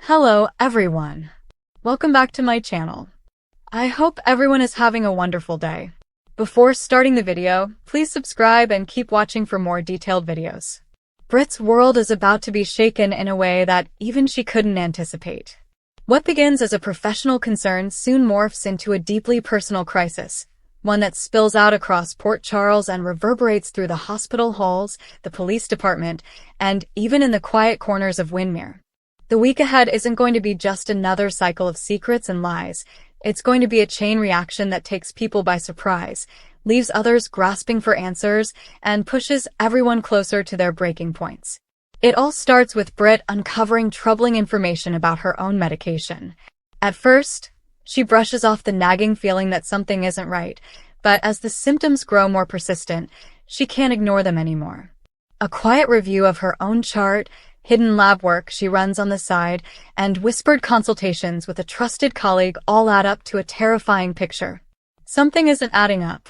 Hello everyone. Welcome back to my channel. I hope everyone is having a wonderful day. Before starting the video, please subscribe and keep watching for more detailed videos. Britt's world is about to be shaken in a way that even she couldn't anticipate. What begins as a professional concern soon morphs into a deeply personal crisis, one that spills out across Port Charles and reverberates through the hospital halls, the police department, and even in the quiet corners of Windermere. The week ahead isn't going to be just another cycle of secrets and lies. It's going to be a chain reaction that takes people by surprise, leaves others grasping for answers, and pushes everyone closer to their breaking points. It all starts with Britt uncovering troubling information about her own medication. At first, she brushes off the nagging feeling that something isn't right, but as the symptoms grow more persistent, she can't ignore them anymore. A quiet review of her own chart, hidden lab work she runs on the side, and whispered consultations with a trusted colleague all add up to a terrifying picture. Something isn't adding up.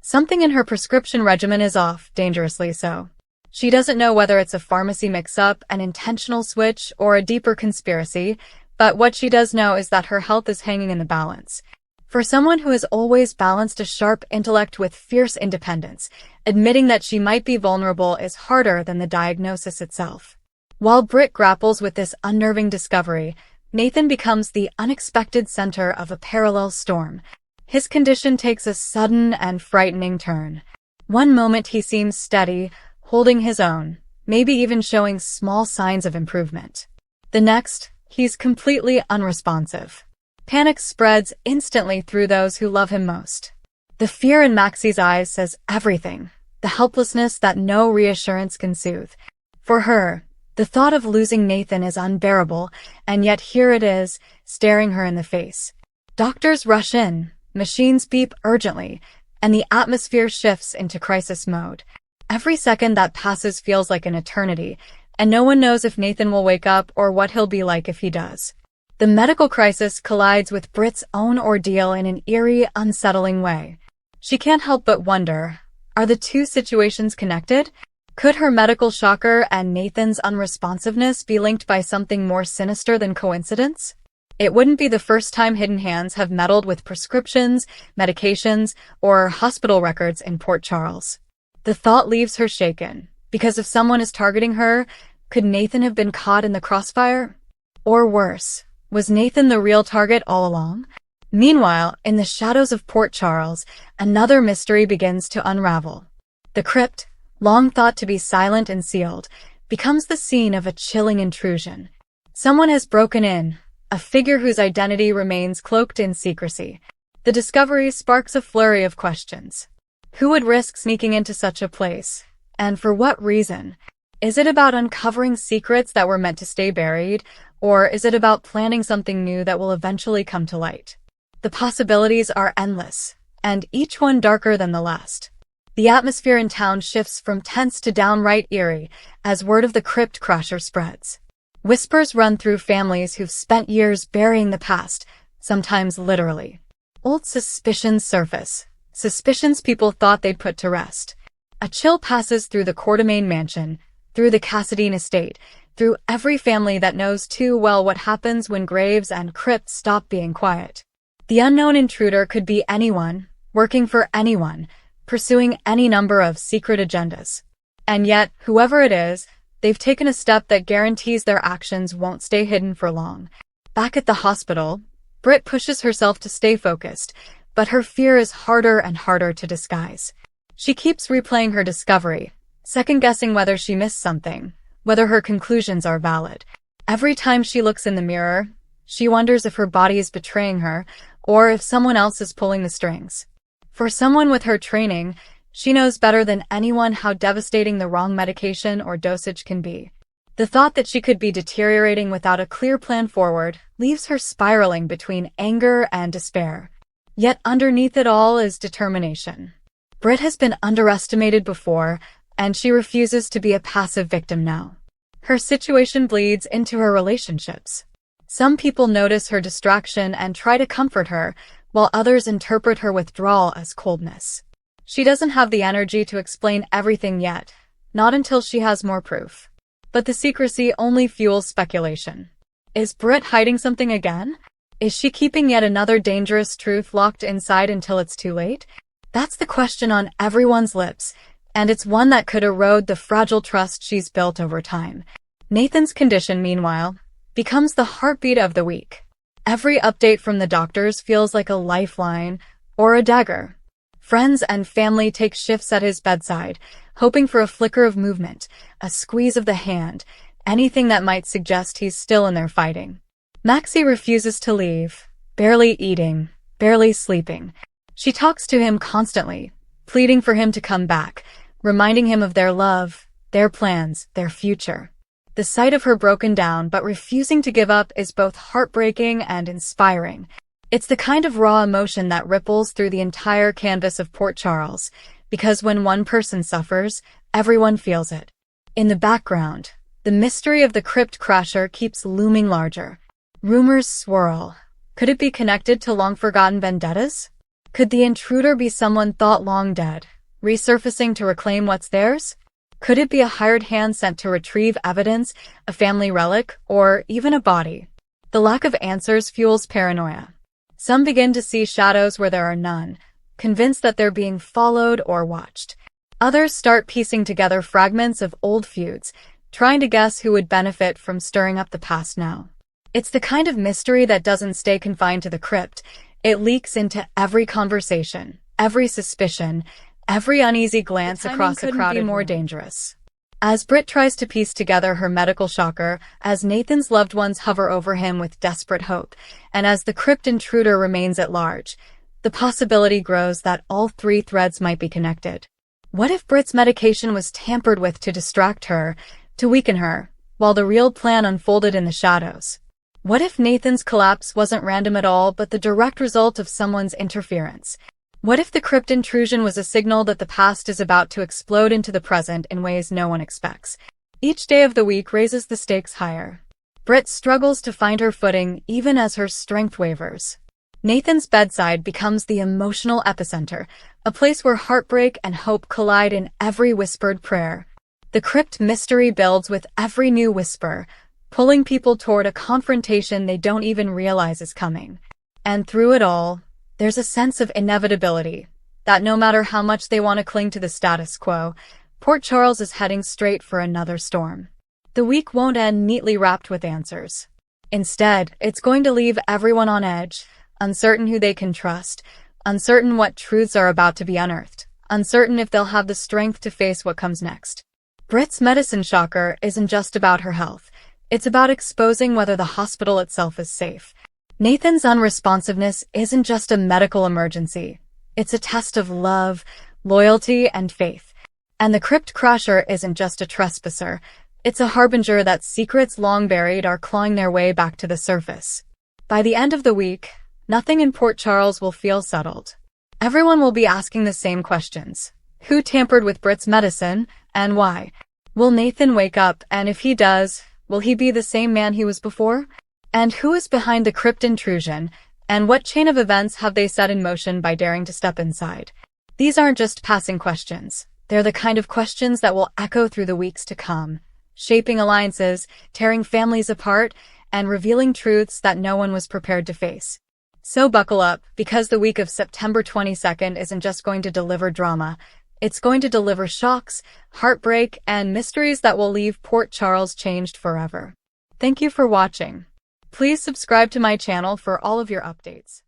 Something in her prescription regimen is off, dangerously so. She doesn't know whether it's a pharmacy mix-up, an intentional switch, or a deeper conspiracy, but what she does know is that her health is hanging in the balance. For someone who has always balanced a sharp intellect with fierce independence, admitting that she might be vulnerable is harder than the diagnosis itself. While Britt grapples with this unnerving discovery, Nathan becomes the unexpected center of a parallel storm. His condition takes a sudden and frightening turn. One moment he seems steady, holding his own, maybe even showing small signs of improvement. The next, he's completely unresponsive. Panic spreads instantly through those who love him most. The fear in Maxie's eyes says everything, the helplessness that no reassurance can soothe. For her, the thought of losing Nathan is unbearable, and yet here it is, staring her in the face. Doctors rush in, machines beep urgently, and the atmosphere shifts into crisis mode. Every second that passes feels like an eternity, and no one knows if Nathan will wake up or what he'll be like if he does. The medical crisis collides with Britt's own ordeal in an eerie, unsettling way. She can't help but wonder, are the two situations connected? Could her medical shocker and Nathan's unresponsiveness be linked by something more sinister than coincidence? It wouldn't be the first time hidden hands have meddled with prescriptions, medications, or hospital records in Port Charles. The thought leaves her shaken, because if someone is targeting her, could Nathan have been caught in the crossfire? Or worse, was Nathan the real target all along? Meanwhile, in the shadows of Port Charles, another mystery begins to unravel. The Crypt, long thought to be silent and sealed, becomes the scene of a chilling intrusion. Someone has broken in, a figure whose identity remains cloaked in secrecy. The discovery sparks a flurry of questions. Who would risk sneaking into such a place? And for what reason? Is it about uncovering secrets that were meant to stay buried, or is it about planning something new that will eventually come to light? The possibilities are endless, and each one darker than the last. The atmosphere in town shifts from tense to downright eerie as word of the Crypt crasher spreads. Whispers run through families who've spent years burying the past, sometimes literally. Old suspicions surface, suspicions people thought they'd put to rest. A chill passes through the Quartermain mansion, through the Cassadine estate, through every family that knows too well what happens when graves and crypts stop being quiet. The unknown intruder could be anyone, working for anyone, pursuing any number of secret agendas. And yet, whoever it is, they've taken a step that guarantees their actions won't stay hidden for long. Back at the hospital, Britt pushes herself to stay focused, but her fear is harder and harder to disguise. She keeps replaying her discovery, second-guessing whether she missed something, whether her conclusions are valid. Every time she looks in the mirror, she wonders if her body is betraying her, or if someone else is pulling the strings. For someone with her training, she knows better than anyone how devastating the wrong medication or dosage can be. The thought that she could be deteriorating without a clear plan forward leaves her spiraling between anger and despair. Yet underneath it all is determination. Britt has been underestimated before, and she refuses to be a passive victim now. Her situation bleeds into her relationships. Some people notice her distraction and try to comfort her, while others interpret her withdrawal as coldness. She doesn't have the energy to explain everything yet, not until she has more proof. But the secrecy only fuels speculation. Is Britt hiding something again? Is she keeping yet another dangerous truth locked inside until it's too late? That's the question on everyone's lips, and it's one that could erode the fragile trust she's built over time. Nathan's condition, meanwhile, becomes the heartbeat of the week. Every update from the doctors feels like a lifeline or a dagger. Friends and family take shifts at his bedside, hoping for a flicker of movement, a squeeze of the hand, anything that might suggest he's still in there fighting. Maxie refuses to leave, barely eating, barely sleeping. She talks to him constantly, pleading for him to come back, reminding him of their love, their plans, their future. The sight of her broken down but refusing to give up is both heartbreaking and inspiring. It's the kind of raw emotion that ripples through the entire canvas of Port Charles, because when one person suffers, everyone feels it. In the background, the mystery of the Crypt crasher keeps looming larger. Rumors swirl. Could it be connected to long-forgotten vendettas? Could the intruder be someone thought long dead, resurfacing to reclaim what's theirs? Could it be a hired hand sent to retrieve evidence, a family relic, or even a body? The lack of answers fuels paranoia. Some begin to see shadows where there are none, convinced that they're being followed or watched. Others start piecing together fragments of old feuds, trying to guess who would benefit from stirring up the past now. It's the kind of mystery that doesn't stay confined to the crypt. It leaks into every conversation, every suspicion, every uneasy glance across a crowded room. More dangerous. As Britt tries to piece together her medical shocker, as Nathan's loved ones hover over him with desperate hope, and as the crypt intruder remains at large, the possibility grows that all three threads might be connected. What if Britt's medication was tampered with to distract her, to weaken her, while the real plan unfolded in the shadows? What if Nathan's collapse wasn't random at all, but the direct result of someone's interference? What if the crypt intrusion was a signal that the past is about to explode into the present in ways no one expects? Each day of the week raises the stakes higher. Britt struggles to find her footing even as her strength wavers. Nathan's bedside becomes the emotional epicenter, a place where heartbreak and hope collide in every whispered prayer. The crypt mystery builds with every new whisper, pulling people toward a confrontation they don't even realize is coming. And through it all, there's a sense of inevitability, that no matter how much they want to cling to the status quo, Port Charles is heading straight for another storm. The week won't end neatly wrapped with answers. Instead, it's going to leave everyone on edge, uncertain who they can trust, uncertain what truths are about to be unearthed, uncertain if they'll have the strength to face what comes next. Britt's medicine shocker isn't just about her health. It's about exposing whether the hospital itself is safe. Nathan's unresponsiveness isn't just a medical emergency. It's a test of love, loyalty, and faith. And the crypt crasher isn't just a trespasser. It's a harbinger that secrets long buried are clawing their way back to the surface. By the end of the week, nothing in Port Charles will feel settled. Everyone will be asking the same questions. Who tampered with Britt's medicine, and why? Will Nathan wake up, and if he does, will he be the same man he was before? And who is behind the crypt intrusion, and what chain of events have they set in motion by daring to step inside? These aren't just passing questions. They're the kind of questions that will echo through the weeks to come, shaping alliances, tearing families apart, and revealing truths that no one was prepared to face. So buckle up, because the week of September 22nd isn't just going to deliver drama. It's going to deliver shocks, heartbreak, and mysteries that will leave Port Charles changed forever. Thank you for watching. Please subscribe to my channel for all of your updates.